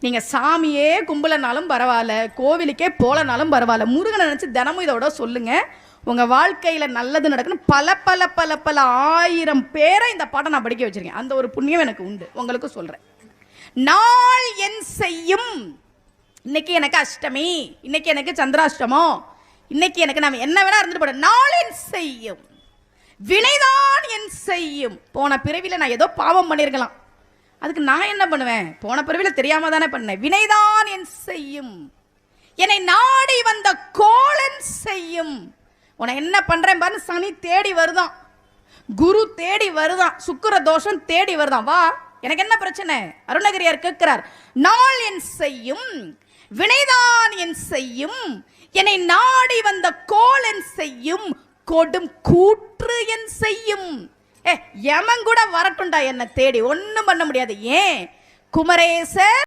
நீங்க சாமியே கும்பலனாலும் பரவாயில்ல, கோவிலுக்கே போலனாலும் பரவாயில்ல, முருகனை நினைச்சு தினமும் இதோட சொல்லுங்க. உங்க வாழ்க்கையில நல்லது நடக்கணும். பல பல பல பல 1000 பேரை இந்த பாட்டை நான் படிக்க வச்சிருக்கேன். அந்த ஒரு புண்ணியம் எனக்கு உண்டு. உங்களுக்கு சொல்றேன். நாள் என் செய்யும், இன்னைக்கு எனக்கு அஷ்டமி, இன்னைக்கு எனக்கு சந்திராஷ்டமம், இன்னைக்கு எனக்கு நான் என்ன வேணா இருந்துட்டு போறேன். நாள் என் செய்யும், வினைதான் என் செய்யும். போன பிறவில நான் ஏதோ பாவம் பண்ணிருக்கலாம், அதுக்கு நான் என்ன பண்ணுவேன்? போன பிறவில தெரியாம தானே பண்ணேன். வினைதான் என் செய்யும், என்னை நாடி வந்த கோலன் செய்யும். உன என்ன பண்றேன் பாரு, சனி தேடி வருதான், குரு தேடி வருதான், சுக்கிர தோஷம் தேடி வருதான். வா, எனக்கு என்ன பிரச்சனை? அருணகிரியார் கேட்கிறார். நாள் என் செய்யும், வினைதான் என் செய்யும், என்னை நாடி வந்த கோலன் செய்யும், கொடும் கூற்று என் செய்யும். யமன் கூட வரட்டும்டா என்ன தேடி, ஒன்னும் பண்ண முடியாது. ஏன்? குமரேசர்